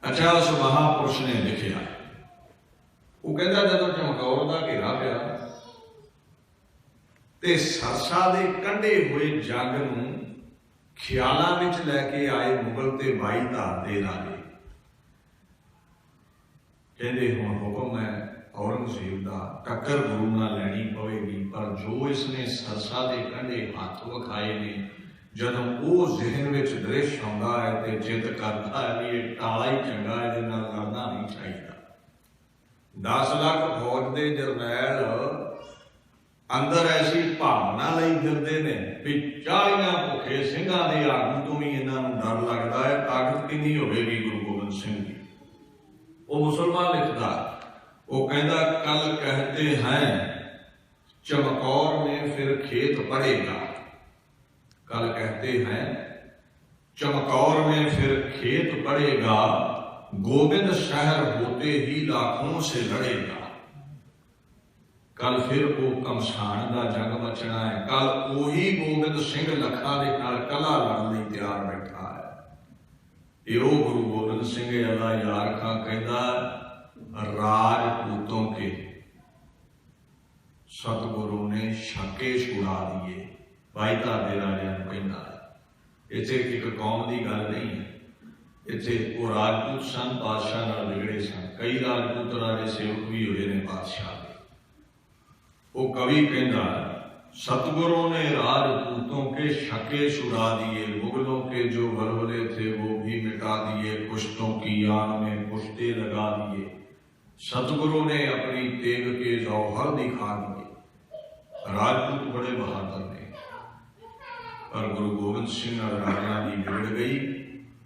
अच्छा, उस महापुरुष ने लिखिया, वो कहता जदों चमकौर का घेरा पिया ते सरसा दे कंढे हुए जग नूं ख्यालां विच लैके आए मुगल ते बाई धार दे राजे कहते हुण हुक्म है औरंगजेब दा टक्कर गुरु नाल लैनी पवेगी, पर जो इसने सरसा दे कंढे हथ विखाए ने जदों वो ज़हन विच दृश्य आउंदा है ते चित करदा है भी ये टाला ही चंगा, इहदे नाल लड़ना नहीं चाहिए। 10 लाख फौज दे जरनैल अंदर ऐसी भावना लई फिरदे ने भी 40 भुखे सिंघां दे आगू तो भी इन्हां नूं डर लगदा है, ताकत कितनी होवेगी गुरु गोबिंद सिंह दी। वो मुसलमान लिखदा, वो कहता कल कहते हैं चमकौर में फिर खेत पड़ेगा, कल कहते हैं चमकौर में फिर खेत पड़ेगा, गोविंद शहर होते ही लाखों से लड़ेगा। कल फिर वो कमसान का जंग मचना है, कल वही गोविंद सिंह लखा दे नाल कला लड़न लई तैयार बैठा है। यो गुरु गोबिंद सिंह अला यार खां कहता राजपूतों के सतगुरु ने छक्के छुड़ा दिए, भाई धारे राजा कहना है। इत्थे एक कौम की गल नहीं है, इत्थे वो राजपूत सन, बादशाह नाल बिगड़े सन, कई राजपूत राजे सेवक भी हुए ने बादशाह के। वो कवि कहता सतगुरु ने राजपूतों के छक्के छुड़ा दिए, मुगलों के जो वलवले थे वो भी मिटा दिए, पुश्तों की आन में पुश्ते लगा दिए, सतगुरु ने अपनी तेग के जौहर दिखा दिए। राजपूत बड़े बहादुर ने, पर गुरु गोबिंद सिंह राजा की बिगड़ गई।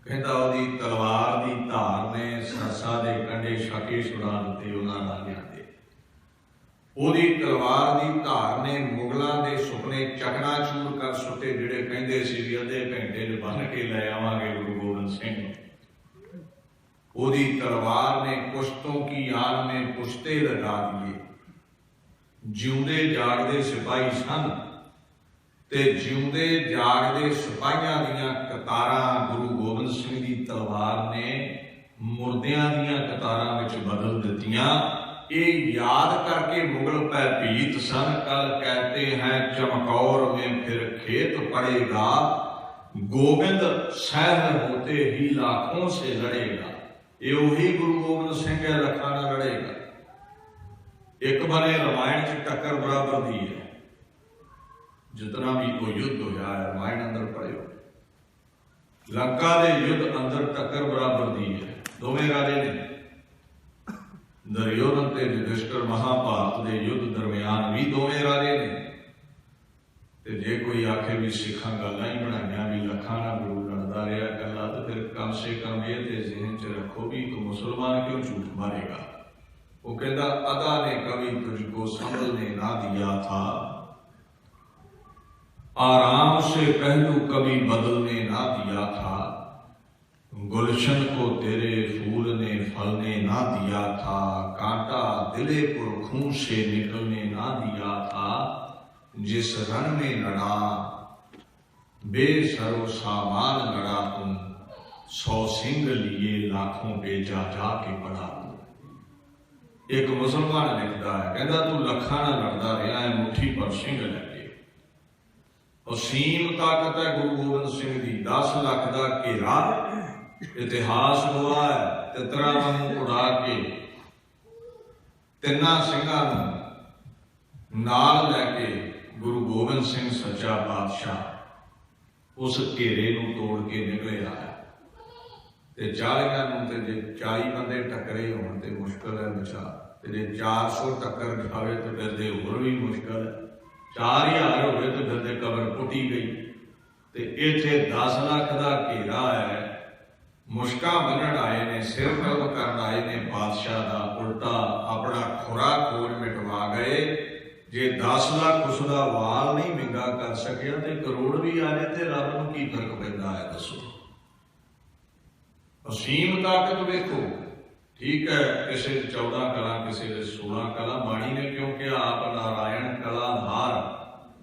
कहता ओदी तलवार की धार ने सरसा के कंढे छक्के छुड़ा दिते उन्हां राजियां दे। ओदी तलवार की धार ने मुगलों के सुपने चकनाचूर कर सुटे, जिहड़े कहंदे सी भी अद्धे घंटे च बन के लै आवांगे गुरु गोबिंद सिंह। ओदी तलवार ने पुश्तों की आन में पुश्ते लगा दिए। जिउंदे जागदे सिपाही सन ते जिउंदे जागदे सिपाहियां दीयां कतारां गुरु गोबिंद सिंह की तलवार ने मुर्दियां दीयां कतारां विच बदल दित्तियां। ये याद करके मुगल भयभीत सन, कल कहते हैं चमकौर में फिर खेत पड़ेगा, गोविंद शहर होते ही लाखों से लड़ेगा। ये वही गुरु गोबिंद सिंह लखा नाल लड़ेगा। एक बने रामायण च टक्कर बराबर दी है, जितना भी कोई युद्ध होया है रामायण अंदर पढ़ियो, लंका दे युद्ध अंदर टक्कर बराबर दी है। दोवें राजे ने दुर्योधन ते युधिष्ठिर महाभारत के युद्ध दरम्यान भी दोवें राजे ने। ते जे कोई आखे भी सिखां गल्लां ही बनाइयां भी लखां नाल गुरु लड़दा रहा कला, तो फिर कम से कम ये ते ज़हन च रखो भी तो मुसलमान क्यों झूठ मारेगा। वो कहता अदा ने कभी तुझको संभलने ना दिया था, आराम से पहलू कभी बदलने ना दिया था, गुलशन को तेरे फूल ने फलने ना दिया था, कांटा दिले पुरखों से निकलने ना दिया था, जिस रण में लड़ा बेसरो सामान लड़ा तुम, 100 सिंह लिए लाखों पे जा जा के पड़ा। एक मुसलमान लिखता है, कहता तू लखा ना लड़ता रहा है, मुट्ठी पर सिंह लगे। असीम ताकत है गुरु गोबिंद सिंह की, 10 लाख का घेरा इतिहास हुआ है। तितरा वांगू उड़ा के तिना सिंघां नूं नाल लैके गुरु गोबिंद सिंह सच्चा पातशाह उस घेरे नूं तोड़ के निकले आया। ते 40 नूं ते जे 40 बंदे टकरे होण ते मुश्किल है बचा, ते जे 400 टक्कर जावे तो फिर दे होर भी मुश्किल है, 4000 होवे तो फिर दे कबर पुटी गई। ते इत्थे 10 लाख का घेरा है, मुश्का बनण आए ने, सिर कलम करन आए ने बादशाह का, उल्टा अपना खुरा खोज मिटवा गए। जे 10 लाख उसका वाल नहीं मिंगा कर सकिया तो करोड़ भी आ जाए तो रब नूं की फर्क पैंदा है दसो। असीम ताकत वेखो, ठीक है किसी 14 कला किसी 16 कला, बाणी ने क्योंकि आप नारायण कला धार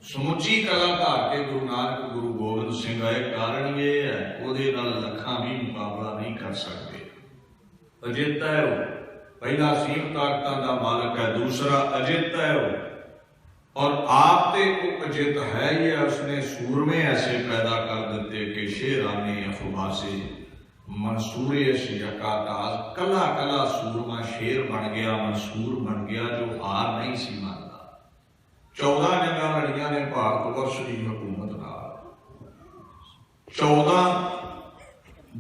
समुची कला धार के गुरु नानक गुरु गोबिंद सिंह आए। कारण ये है वो लखा भी मुकाबला नहीं कर सकते। अजेता है वो। पहला सीम ताकतां दा मालक है, दूसरा अजेता है वो। और आप ते को अजित है ही है, उसने सूरमे ऐसे पैदा कर देते कि शेराने अफवासे मंसूरे यकाताज, कला कला सूरमा शेर बन गया, मंसूर बन गया, जो हार नहीं सी मानता। 14 जंगां लड़ियां ने भारत वर्ष की हुकूमत नाल। 14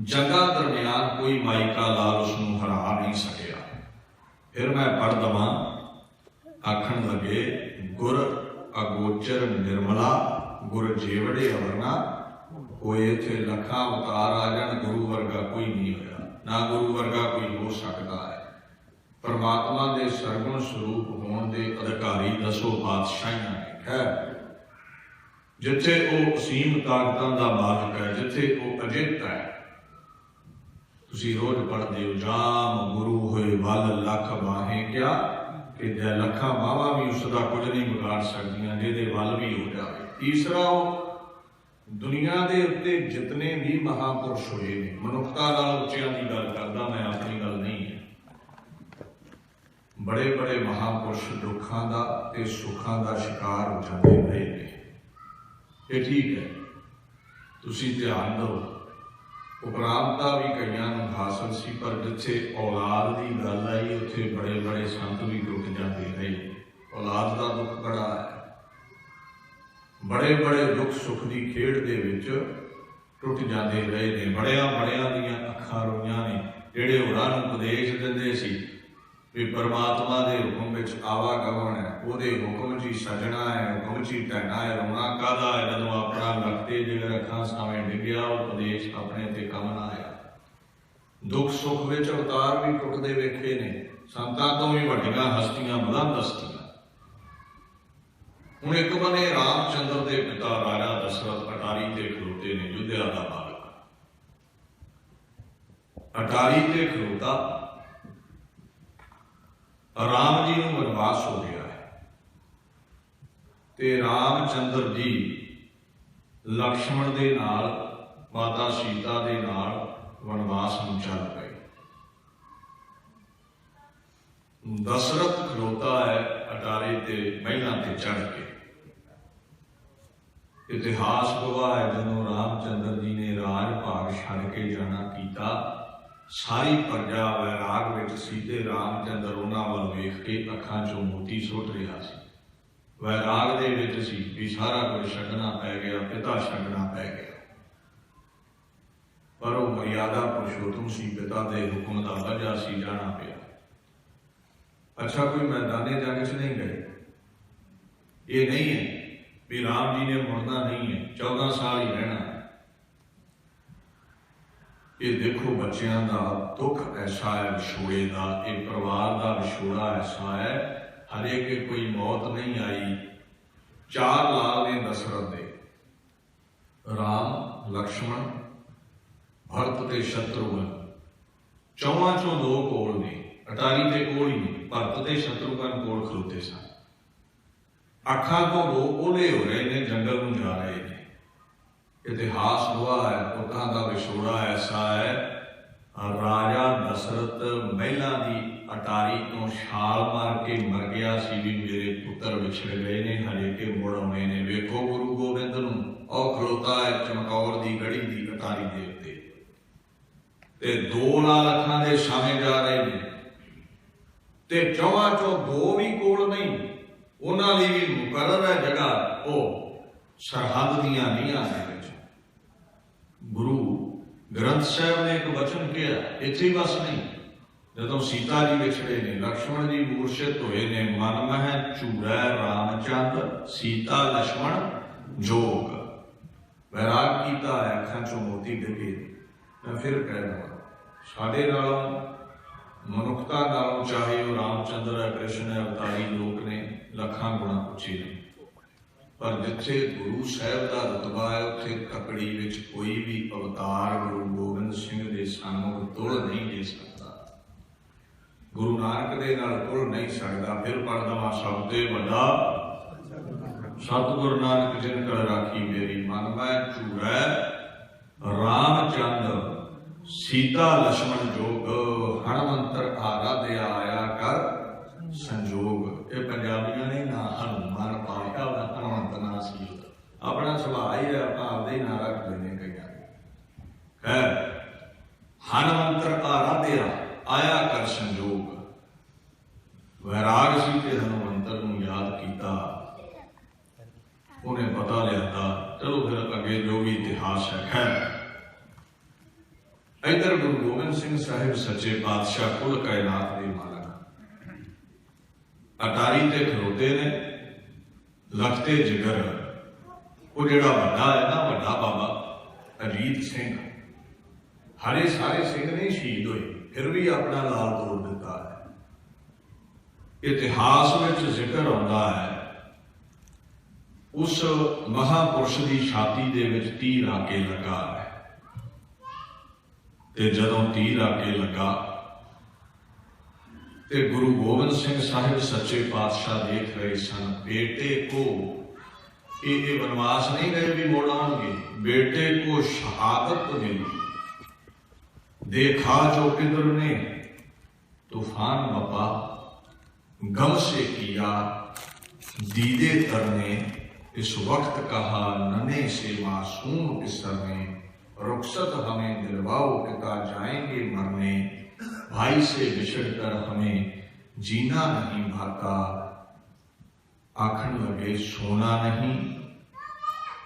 जंगां दरमियान कोई माइका लाल उसनूं हरा नहीं सकिया। फिर मैं पढ़ दवां, आखण लगे गुर अगोचर निर्मला, गुर जेवड़े अवरना। कोई इत्थे लखां अवतार आ जाण, गुरु वर्गा कोई नहीं होया, ना गुरु वर्गा कोई हो सकता है। परमात्मा दे सरगुण स्वरूप होण दे अधिकारी दसो पातशाहियां ने। खैर, जिथे वो असीम ताकतां दा मालक है, जिथे वो अजित है। तुसीं रोज पढ़दे हो, जाम गुरु होए वल लख बाहें क्या, कि लखा बावा भी उसका कुछ नहीं बिगाड़ सकदियां, जिहदे वल भी हो जाए। तीसरा, दुनिया के उत्ते जितने भी महापुरुष होए ने, मनुखता नाल उच्चियां दी गल करदा मैं, अपनी गल नहीं है। बड़े बड़े महापुरुष दुखां दा ते सुखां दा शिकार हो जाते रहे ने। ये ठीक है, तुसीं ध्यान दो। उपरांता भी कईयां नूं हासिल सी, पर जिथे औलाद की गल आई उत्थे बड़े बड़े संत भी टुट जाते रहे। औलाद का दुख बड़ा है। बड़े बड़े दुख सुख की खेड दे विच टुट जाते रहे ने। बड़िया बड़िया दियां अखां रोईयां ने, जिहड़े होरां नूं उपदेश दिंदे सी भी परमात्मा के हुक्म विच आवागमन है, उहदे हुक्म च सजना है, हुक्म च टहना है, रोना कादा है। जदों अपना लगते जेकर अखां सावें डिग्या, उपदेश अपने ते कम ना आया। दुख सुख विच अवतार भी टुटदे वेखे ने, संतां तो भी वड्डियां हस्तियां, बुलंद हस्तियां। हुण एक बने रामचंद्र के पिता राजा दशरथ अटारी ते खलोते ने, युद्धया दा मालक अटारी ते खलोता। राम जी नूं वनवास हो गया है, ते रामचंद्र जी लक्ष्मण दे नाल, माता सीता दे नाल वनवास नूं चल पए। दशरथ खलोता है अटारी ते महिलां ते चढ़ के। इतिहास गवाह है, जदों रामचंद्र जी ने राज भाग छड़ के जाना कीता, सारी प्रजा वैराग विच सी ते रामचंद्र उन्हां वल वेख के अखां चों मोती सुट रहा सी। वैराग दे विच सी भी सारा कुछ छड्डना पै गया, पिता छड्डना पै गया। पर वो मर्यादा पुरुषोत्तम सी, पिता दे हुक्म दा वजह सी जाना पिया। अच्छा, कोई मैदाने जंग च नहीं गए। ये नहीं है भी राम जी ने मुड़ना नहीं है, 14 साल ही रहना। ये देखो बच्चों का दुख ऐसा है, विछोड़े का, एक परिवार का विछोड़ा ऐसा है। हरे के कोई मौत नहीं आई। 4 लाल ने दशरथ दे, राम लक्ष्मण भरत ते शत्रुघ्न। 4 चों 2 कोल ने, अटारी के कोल ही नहीं, भरत ते शत्रुघ्न कोल खलोते सन। अखां तो 2 ओले हो रहे ने, जंगल में जा रहे हैं। इतिहास गवाह है, पुत्तां दा विछोड़ा ऐसा है। राजा दशरथ महिला की अटारी तो छाल मार के मर गया सी भी मेरे पुत्र विछड़ गए ने, हरे के मुड़ आने ने। वेखो गुरु गोबिंद नूं, औ खलोता है चमकौर की गढ़ी की अटारी दे उत्ते, ते 2 लाल अखां दे सामे जा रहे ने, ते 4 चों 2 भी कोल नहीं। उन्हां लई भी मुकर्रर है जगह, वो सरहद दीआं नीहां दे विच। गुरु ग्रंथ साहब ने एक वचन किया, इत्थे बस नहीं। जदों सीता जी विछड़े ने, लक्ष्मण जी मूर्छित होए ने, मन मह झूरै रामचंद्र, सीता लक्ष्मण जोग। वैराग कीता है, अखां चों मोती डिगे। मैं फिर कह रहा, साडे नालों मनुखता नालों, चाहे वो रामचंद्र है, कृष्ण है, अवतारी लोक ने, लखां गुणा उच्चे ने। पर जिथे गुरु साहब का रुतबा है, उत्थे ककड़ी विच कोई भी अवतार गुरु गोबिंद सिंह के सामने तुल नहीं दे सकता। गुरु नानक दे नाल तुल नहीं सकता। फिर पढ़ दवां, सब ते वड्डा सतगुरु नानक जिन कर राखी मेरी, मन मैं झूरै रामचंद्र, सीता लक्ष्मण जोग। हनुमंत आराध्या आया कर संजोग। वैराग सी ते हनुमंतर नूं याद किया, उन्हें पता लिया। चलो फिर अगे जो भी इतिहास है खैर। इधर गुरु गोबिंद सिंह साहिब सच्चे पातशाह कुल कायनात के मालक अटारी ते खलोते ने। लखते जिगर वो जिहड़ा वड्डा है ना, वड्डा बाबा अजीत सिंह, हरे सारे सिंह नहीं शहीद हुए, फिर भी अपना लाल तोड़ दिता है। इतिहास में जिक्र आता है उस महापुरुष की छाती दे विच तीर आके लगा है। ते जदों तीर आके लगा ते गुरु गोबिंद सिंह साहिब सच्चे पातशाह देख रहे सन, बेटे को ये वनवास नहीं गए भी मोड़ आएंगे, बेटे को शहादत मिली। देखा जो किधर ने तूफान बपा, गम से किया दीदे तरने। इस वक्त कहा नन्हे से मासूम किसर ने, रुखसत हमें दिलवाओ पिता जाएंगे मरने। भाई से बिछड़ कर हमें जीना नहीं भाता, आखन लगे सोना नहीं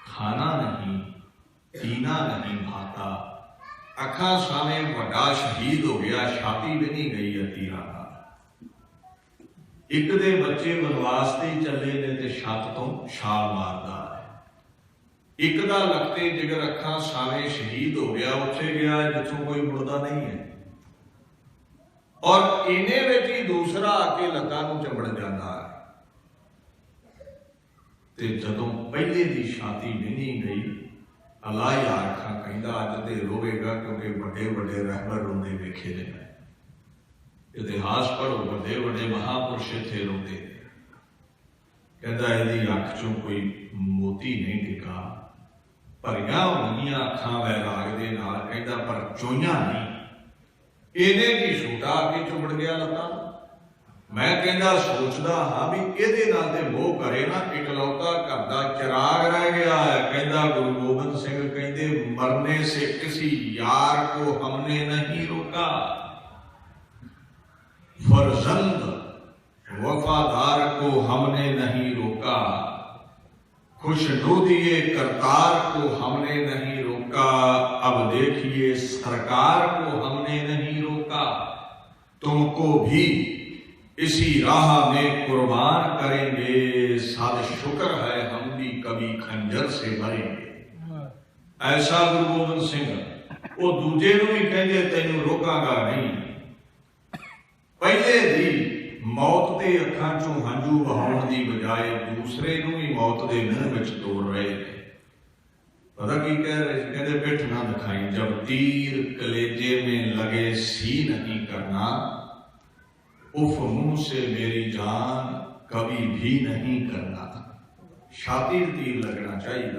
खाना नहीं पीना नहीं भाता। अखा सामे वड्डा शहीद हो गया, छाती भी नहीं गई तीरां नाल। एक दे बच्चे वनवास ते चले ने ते छत तो छाल मारदा है। एक दा लखते जिगर अखा सामे शहीद हो गया, उत्थे गया जिथों कोई मुड़दा नहीं है। और इन्हें विच ही दूसरा आके लत्तां नूं चंबड़ जांदा है। ते जदों पहले दी छाती विन्ही गई, अल्लाह यार खां कहंदा अज ते रोवेगा, क्योंकि बड़े बड़े रहबर रोंदे वेखे ने। इतिहास पढ़ो, बड़े बड़े महापुरुष इत्थे रोंदे। कहंदा इहदी अख चों कोई मोती नहीं डिगा, भरियां होईयां अखां वैराग दे नाल। कहंदा पर चोइयां नहीं। इहने की सूटा आके चुंबड़ गया लत्तां। मैं कहना सोचदा हाँ भी इहदे नाल ते मोह करे ना, इकलौता घर दा चिराग रह गया है। कहंदा गुरु गोबिंद सिंह कहंदे मरने से किसी यार को हमने नहीं रोका, फर्जंद वफादार को हमने नहीं रोका, खुशनुदिए करतार को हमने नहीं रोका। अब देखिए सरकार को हमने नहीं रोका, तुमको भी इसी राह में कुर्बान करेंगे। साद शुक्र है हम भी कभी खंजर से मरेंगे। ऐसा गुरु गोबिंद सिंह वो दूजे नूं भी कहंदे तैनूं रोकांगा नहीं। पहले दी मौत के अखां चों हंझू बहाउण दी बजाय दूसरे नूं भी मौत के मुंह विच तोड़ रहे हैं। पता की कह रहे, कहते पिठ ना दिखाई, जब तीर कलेजे में लगे सी नहीं करना, उफ मुंह से मेरी जान कभी भी नहीं करना। छाती तीर लगना चाहिए,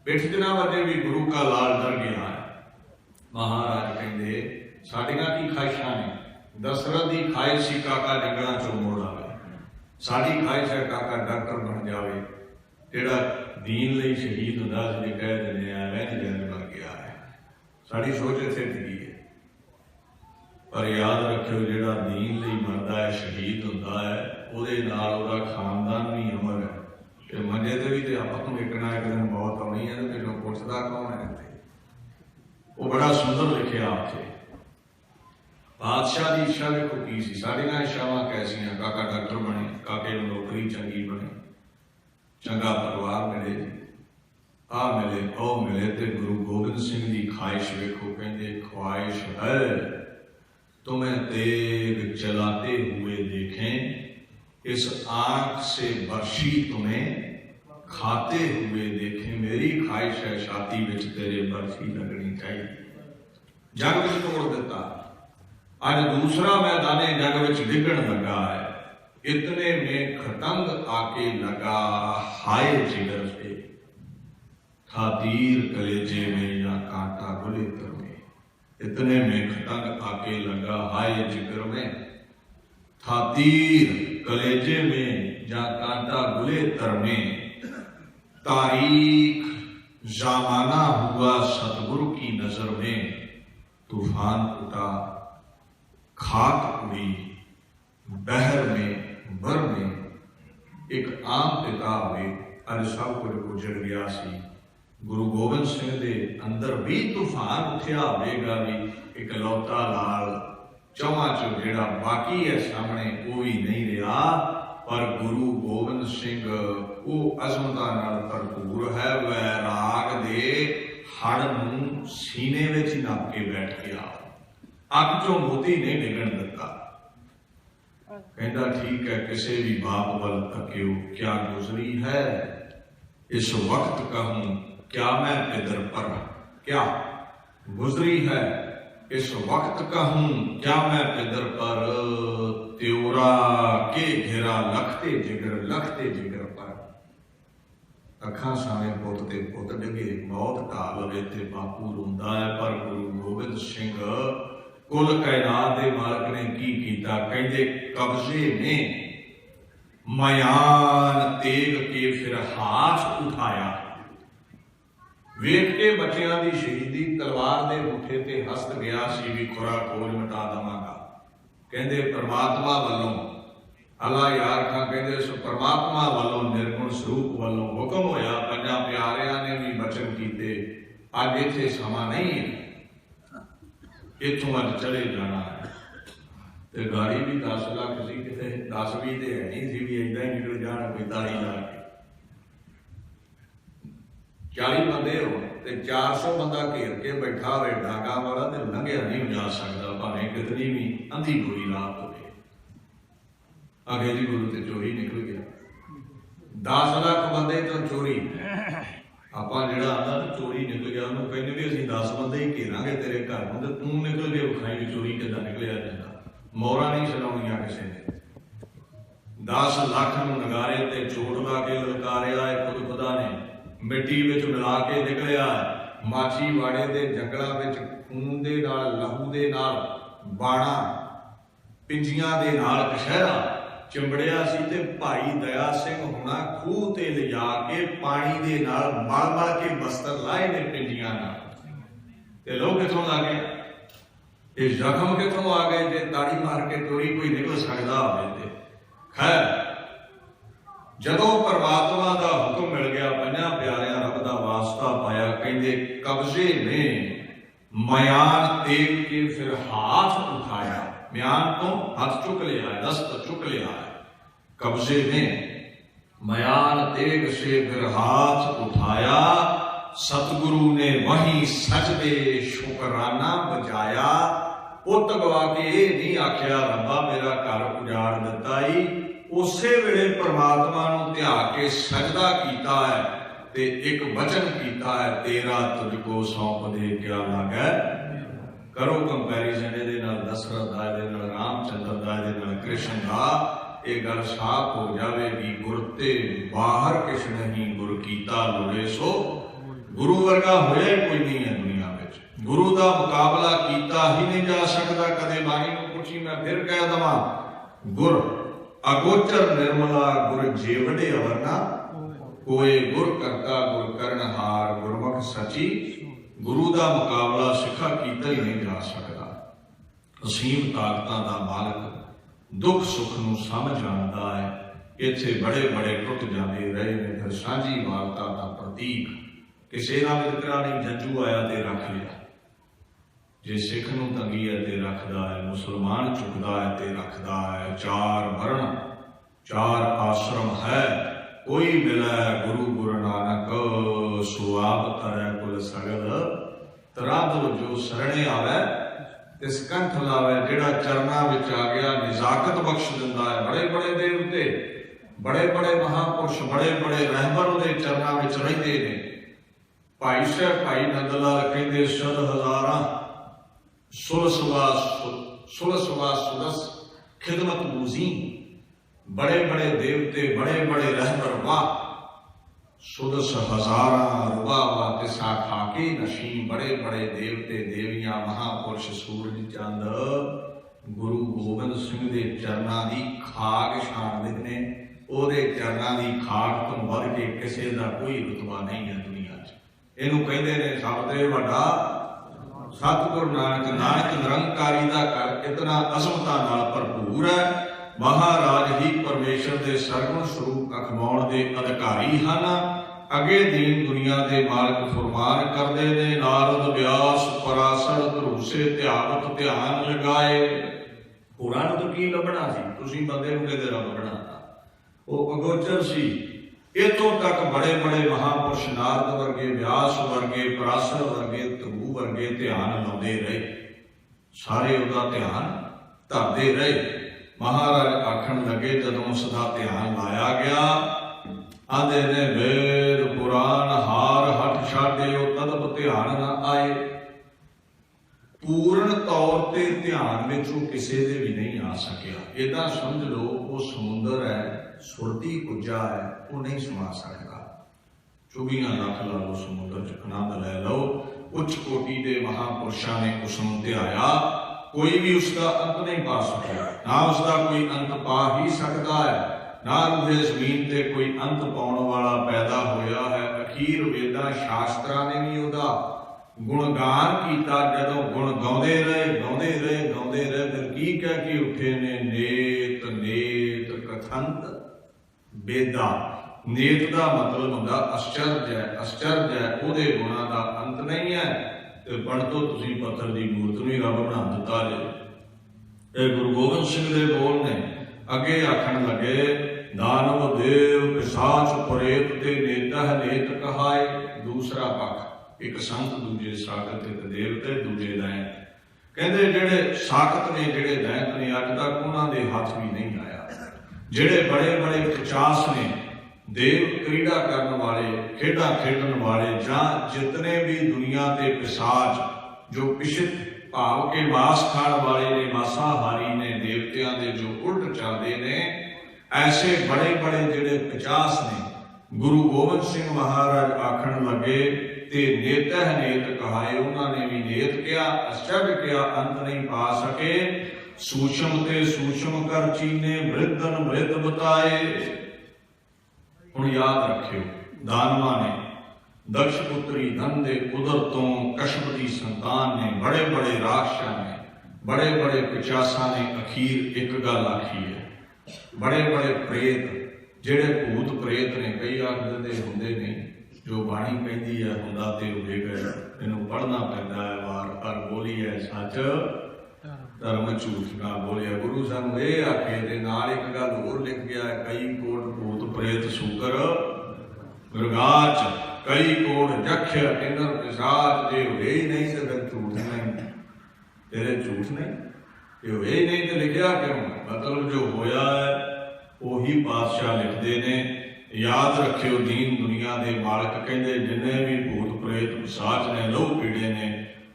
पिठ च ना वजे भी गुरु का लाल डर गया है। महाराज कहते साडियां की ख्वाहिशां ने, दशरथ की ख्वाहिश सी काका जंगलों चों मोड़ आवे, साडी ख्वाहिश है काका डॉक्टर बन जाए, जिहड़ा दीन लई शहीद हुंदा सी कह दिंदे आ वैन बन गया है। साडी सोच इत्थे टिकी है। पर याद रखियो जिहड़ा दीन लई मरदा है शहीद हुंदा है, उहदे नाल उहदा खानदान भी अमर है। ते मंजे ते भी ते आपां नूं एक ना एक दिन मौत आउणी है, ते तैनूं पुछदा कौन है इत्थे। वो बड़ा सुंदर लिखिया उत्थे। बादशाह की इच्छा देखो की सी, साडियां इच्छावां कैसियां, काका डॉक्टर बने, काके नूं नौकरी चंगी बने, चंगा परिवार मिले, आ मिले ओ मिले। ते गुरु गोबिंद सिंह की ख्वाहिश वेखो, कहंदे ख्वाहिश है तुम्हें तेग चलाते हुए देखें, इस आंख से बर्शी तुम्हें खाते हुए देखें। मेरी ख्वाहिश है छाती विच तेरे बर्फी लगनी चाहिए। जग विच तोड़ दिता, अज दूसरा मैदाने जग विच डिगण लगा है। इतने में खतंग आके लगा, हाय जिगर से था तीर कलेजे में या कांटा गुले तर में। इतने में खतंग आके लगा, हाय जिगर में था तीर कलेजे में या कांटा गुले तर में। तारीख जमाना हुआ सतगुरु की नजर में, तूफान उठा, खाक उड़ी, बहर में बर में। एक आम पिता होवे, अज सब कुछ उजड़ गया सी। गुरु गोबिंद सिंह दे अंदर भी तूफान उठिया होवेगा, भी एक लौता लाल चौहां चो जिहड़ा बाकी है सामने वो भी नहीं रहा। पर गुरु गोबिंद सिंह वो अजमता नाल भरपूर है, वैराग दे हड़ नूं सीने विच नप के बैठ गया, अख चों मोती नहीं निकलण दिता। कहता ठीक है, किसी भी बाप वल तकियो, क्या गुजरी है इस वक्त कहूं, क्या मैं पिदर पर, क्या गुजरी है इस वक्त कहूं, क्या मैं पिदर पर। त्योरा के घेरा लखते जिगर पर। अखां सामने पुत ते पुत डिगे, मौत ढाल लवे ते बापू रोंदा है। पर गुरु गोबिंद सिंह कुल कैनात दे मालक ने की कीता, कहंदे कब्जे में मयान तेग के फिर हाथ उठाया। वेख के बच्चियां दी शहीदी तलवार दे मुठे ते हस्त गया सी, भी खुरा खोज मिटा दवांगा। कहंदे परमात्मा वालों, अल्लाह यार खां कहंदे सो परमात्मा वालों निर्गुण स्वरूप वालों हुक्म होया, पंजां प्यारियां ने भी वचन कीते, अज इत्थे समा नहीं है, इत्थों अज चले जाना है। ते गाड़ी भी 10 लाख सी, किते 10-20 ते है नहीं सी, भी इदां ही निकल जाण, 45 लाख 40 बंदे हो ते 400 बंदा घेर के बैठा हो डागा वाला, ते लंघिया नहीं जा सकता, भावें कितनी भी अंधी बुरी रात हो। आगे जी गुरु ते चोरी निकल गया, 10 लाख बंदे तो चोरी। ਆਪਾਂ ਜਿਹੜਾ ਆਂਦਾ ਨਾ ਚੋਰੀ ਨਿਕਲ ਗਿਆ, ਉਹਨੂੰ ਕਹਿੰਦੇ ਵੀ ਅਸੀਂ 10 ਬੰਦੇ ਹੀ ਘੇਰਾਂਗੇ ਤੇਰੇ ਘਰ ਨੂੰ, ਤੇ ਤੂੰ ਨਿਕਲ ਕੇ ਵਿਖਾਈ ਵੀ ਚੋਰੀ ਕਿੱਦਾਂ ਨਿਕਲਿਆ ਜਾਂਦਾ। ਮੋਹਰਾਂ ਨਹੀਂ ਚਲਾਉਣੀਆਂ ਕਿਸੇ ਨੇ। 10 ਲੱਖ ਨੂੰ ਨਗਾਰੇ ਤੇ ਚੋਟ ਲਾ ਕੇ ਲਲਕਾਰਿਆ ਹੈ ਖੁਦ ਖੁਦਾ ਨੇ, ਮਿੱਟੀ ਵਿੱਚ ਮਿਲਾ ਕੇ ਨਿਕਲਿਆ। ਮਾਛੀ ਵਾੜੇ ਦੇ ਜੰਗਲਾਂ ਵਿੱਚ ਖੂਨ ਦੇ ਨਾਲ, ਲਹੂ ਦੇ ਨਾਲ, ਬਾਣਾ ਪਿੰਜੀਆਂ ਦੇ ਨਾਲ ਕਸ਼ਹਿਰਾ चिंबड़िया सी, ते भाई दया सिंह होना खूह ते लिजा के पानी दे नाल मल मल के बस्तर लाए ने पिंडियां नाल। ते लोग किथों आ गए, ये जख्म किथों आ गए, जे ताड़ी मार के चोरी कोई निकल सकदा होवे ते। खैर जदों परमात्मा दा हुक्म मिल गया, पंजां प्यारियां रब दा वास्ता पाया, कहंदे कब्जे में मयान तेग के फिर हाथ उठाया। म्यान तो हाथ चुक लिया है, दस्त चुक लिया है। कब्जे में मयान तेग से फिर हाथ उठाया। सतगुरु ने वहीं सजदे शुकराना बजाया। पुत गवा के ये नहीं आख्या रब्बा मेरा घर उजाड़ दिता ही, उसे वेले परमात्मा नूं ध्या के सजदा कीता है, ते एक वचन कीता है, तेरा तुझको सौंप दे क्या लागे। करो कंपैरिजन ये दशरथ का, रामचंद्र का, कृष्ण का, ये गल साफ हो जाएगी। गुर ते बाहर किश नहीं, गुर कीता लोड़े सो। गुरु वर्गा होया कोई नहीं है दुनिया में। गुरु का मुकाबला कीता ही नहीं जा सकता। कदे बाणी नूं पुछी, मैं फिर कह दवां, गुर अगोचर निर्मला, गुर जेवड़े अवरना कोई, गुर करता गुर करनहार, गुरमुख सची। गुरु का मुकाबला सिखा कीता ही नहीं जा सकता। असीम ताकतां दा मालक, दुख सुख नूं समझ आंदा है। इत्थे बड़े बड़े टुट जाते रहे ने, फिर सांझी वालता का प्रतीक। किसी का वितकरा नहीं, जंजू आया ते रख लिया। जे सिख नूं तंगी है ते रखदा है, मुसलमान चुकदा है ते रखदा है। 4 वर्ण 4 आश्रम है, कोई मिलै गुरु गुरु नानक, सुआब तरह कुल सगल। तरादो जो सरणे आवे तिस कंठ लावे। जेड़ा चरना विच आ गया निजाकत बख्श दिंदा है। बड़े बड़े देवते, बड़े बड़े महापुरुष, बड़े बड़े रहबर उहदे चरना विच रहिंदे ने। भाई साहब भाई नंद लाल कहंदे, सद हजारां सुलसवा सुदस खिदमत मूजी। बड़े बड़े देवते, बड़े बड़े रहबर वाह, सुदस हजारा रुबा वा तिसा खाके नशी। बड़े बड़े देवते देवियां महापुरुष सूरज चंद गुरु गोबिंद सिंह दे चरना की खाक छाणदे ने। ओहदे चरना की खाक तो वध के किसी का कोई रुतबा नहीं है दुनिया च। इहनूं कहंदे ने सब ते वड्डा सतगुरु नानक नानक निरंकारी दा कर इतना अजमता नाल भरपूर है। महाराज ही परमेश्वर के सरगुण स्वरूप अखमाउण के अधिकारी हैं। अगे दीन दुनिया के मालक फरमान करते ने नारद व्यास पराशर धरूसे ध्यावत ध्यान लगाए। होरां नूं तो की लभना सी, तुसीं बंदे नूं किहदे रब बनाता, वो अगोचर सी। इतों तक बड़े बड़े महापुरुष नारद वर्गे, व्यास वर्गे, पराशर वर्गे, ध्रुव वर्गे ध्यान लाते रहे, सारे उहदा ध्यान धरते रहे। महाराज आखण लगे जदों सदा ध्यान लाया गया, आंदे ने वेद पुराण हार हठ छाड़े तदप ध्यान न आए। पूर्ण तौर पर ध्यान में किसी दे भी नहीं आ सकिया। इदा समझ लो वो समुंदर है, सुरती कुजा है, वो नहीं समा सकता। 24 लाख ला लो समुद्र च आनंद लै लो। उच्च कोटि के महापुरुषों ने उसनों ध्याया, कोई भी उसका अंत नहीं पा सकिया, ना उसका कोई अंत पा ही सकता है, ना उसे जमीन से कोई अंत पाने वाला पैदा होया है। अखीर वेदा शास्त्रा ने भी उहदा गुणगान किया। जदों गुण गाउंदे रहे गाउंदे रहे गाउंदे रहे, फिर की कह के उठे ने नेत नेत कथंत बेदा। नेत का मतलब होंदा आश्चर्य है, आश्चर्य है, उहदे गुणां दा अंत नहीं है। ते पढ़ तो तुसीं पत्थर की मूर्त नूं ही रब बना दिता जे। गुरु गोबिंद सिंह दे बोल ने। अगे आखण लगे दानव देव पिशाच प्रेत ते नेता है नेत कहाए। दूसरा पक्ष, एक संत दूजे साखत, एक देवते दूजे दैंत। कहते जेड़े साखत ने जेड़े दैंत ने अज तक उन्होंने हाथ भी नहीं आया। जेड़े बड़े बड़े पिचास ने, देव क्रीड़ा करने वाले, खेडा खेडन वाले, जां जितने भी दुनिया के पिशाच जो पिछित भाव के मांस खाण वाले ने, मांसाहारी ने, देवतियां दे जो उल्ट चलते ने, ऐसे बड़े बड़े जेड़े पिचास ने गुरु गोबिंद सिंह महाराज आखण लगे ते नेतह नेत कहाए। उन्होंने भी नेत किया, आश्चर्य किया, अंत नहीं पा सके। सूक्ष्म ते सूक्ष्म कर चीने, वृद्धन वृद्ध बताए। हुण याद रखियो, दानवा ने दक्ष पुत्री धन दे उदर तो कश्यप दी संतान ने, बड़े बड़े राक्षसां ने, बड़े बड़े पिचासा ने अखीर एक गल आखी है। बड़े बड़े प्रेत जेड़े भूत प्रेत ने, कई आख दिंदे हुंदे नहीं, जो बाणी कहती है हुंदा ते होवे गए। इनू पढ़ना पैंदा है वार पर बोली है सच धर्म झूठ ना बोलिया। गुरु सानू ये आखे ते नाल एक गल होर लिख गया है, कई कोट भूत प्रेत सूकर मृगाच, कई कोट जक्ष किन्नर पिशाच। जे होए ही नहीं तो फिर झूठ नहीं, तेरे झूठ नहीं, ये होए ही नहीं तो लिखिया क्यों? मतलब जो होया है वही पातशाह लिखते ने। याद रखियो दीन दुनिया के मालक कहते जिन्हें भी भूत प्रेत पिशाच ने, लहू पीड़े ने,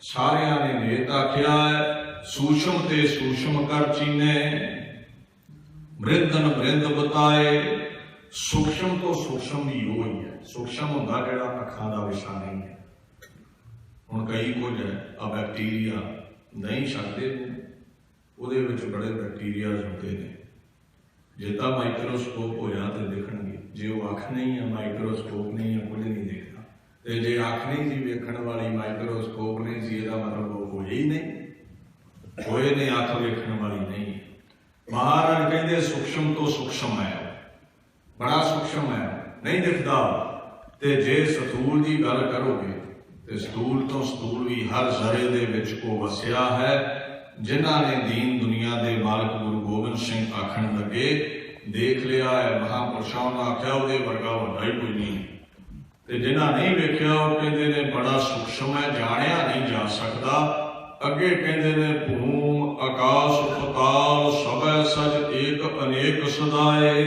सारिया ने नेत आख्या है। सूक्ष्म ते सूक्ष्म कर चीने, वृद्धन वृंद बताए। सूक्ष्म तो सूक्ष्म भी वो ही है। सूक्ष्म होंदा जिहड़ा अखां दा विषा नहीं है। हुण कई कुछ है आ बैक्टीरिया नहीं छकदे, उहदे विच बड़े बैक्टीरिया होंदे ने। जे तां माइक्रोस्कोप हो जाए तो दिखणगे, जे वो अख नहीं है, माइक्रोस्कोप नहीं है, कुछ नहीं देखता। तो जे अख नहीं सी वेखण वाली, माइक्रोस्कोप नहीं सी, इहदा मतलब वो होए ही नहीं, होए ने अख वेखण वाली नहीं। महाराज कहते सूक्ष्म तो सूक्ष्म है, बड़ा सूक्ष्म है, नहीं दिखता। ते जे स्थूल की गल करोगे तो स्थूल तो स्थूल भी हर जरे दे विच को वसिया है। जिन्हां ने दीन दुनिया के मालक गुरु गोबिंद सिंह आखण लगे देख लिया है, महापुरुषों ने आख्या उहदे वर्गा वड्डा ही कोई नहीं। ते जिन्हां नहीं वेख्या वो कहते ने बड़ा सूक्ष्म है, जाणिया नहीं जा सकता। अगे कहते ने भूम आकाश पताल सबै सज एक अनेक सदाए।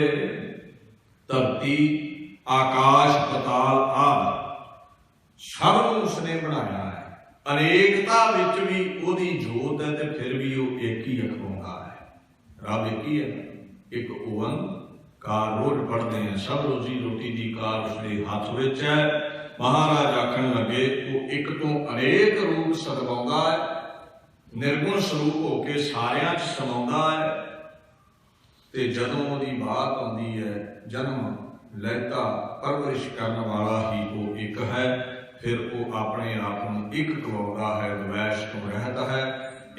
धरती आकाश पताल आदि सब उसने बनाया है। अनेकता विच भी ओदी जोत है, तो फिर भी वो एक ही अखवाउंदा है। रब एक ही है, एक ओंकार। रोज पढ़ते हैं सब रोजी रोटी की कार उसके हाथ विच है। महाराज आखण लगे वो एक तो अनेक रूप सदवाउंदा है, निर्गुण स्वरूप होकर सारियां च समाउंदा है। ते जदों ओदी बात आउंदी है, जन्म लैता परवरिश करने वाला ही वो एक है। फिर वो अपने आप को एक कवाਉਂਦਾ है, द्वैश तो रहता है।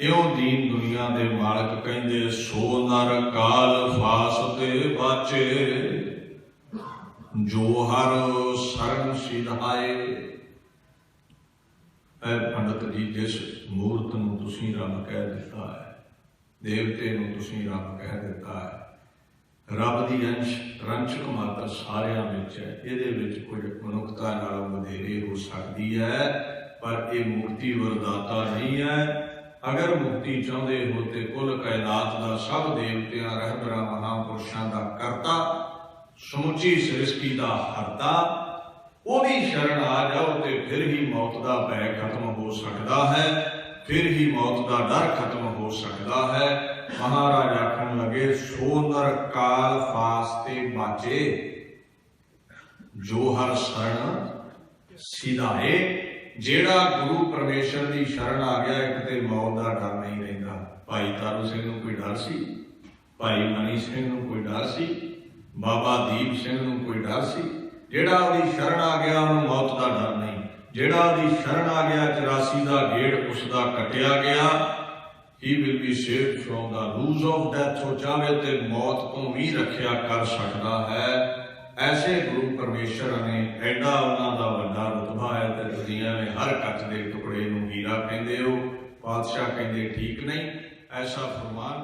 इउं दीन दुनिया दे मालक कहंदे सो नर काल फासते बाचे, जो हर शरण सिधाए। पंडित जी जिस मूर्त नूं तुसीं रब कह दिता है, देवते नूं तुसीं रब कह दिता है, रब की रंचक मात्र सारिਆਂ ਵਿੱਚ है। ਇਹਦੇ ਵਿੱਚ कुछ मनुखता नाल ਵਧੇਰੇ हो सकती है, पर यह मुक्ति वरदाता नहीं है। अगर मुक्ति चाहते हो तो कुल कायनात का सब देवतियां रहबरां महापुरुषों का करता, समुची सृष्टि का हरता, ਉਹਦੀ शरण आ जाओ तो फिर ही मौत का भय खत्म हो सकता है, फिर ही मौत का डर खत्म हो सकता है। महाराज आखन लगे सो नर काल फासते बाचे, जो हर शरण सिधाए। जेड़ा गुरु परमेश्वर की शरण आ गया, एक तो मौत का डर नहीं रहिंदा। भाई तारू सिंह नूं कोई डर सी, भाई मनी सिंह नूं कोई डर सी, बाबा दीप सिंह नूं कोई डर सी। जेड़ा उहदी शरण आ गया उहनूं मौत का डर नहीं। जेड़ा उहदी शरण आ गया 84 का गेड़ उसका कटिया गया, he will be saved from the noose of death। हो चाहे तो मौत को भी रखिया कर सकता है। ऐसे गुरु परमेश्वर ने एडा उन्हां दा वड्डा रुतबा है ते दुनिया में हर कच दे टुकड़े नूं हीरा कहंदे हो, पातशाह कहंदे ठीक नहीं। ऐसा फरमान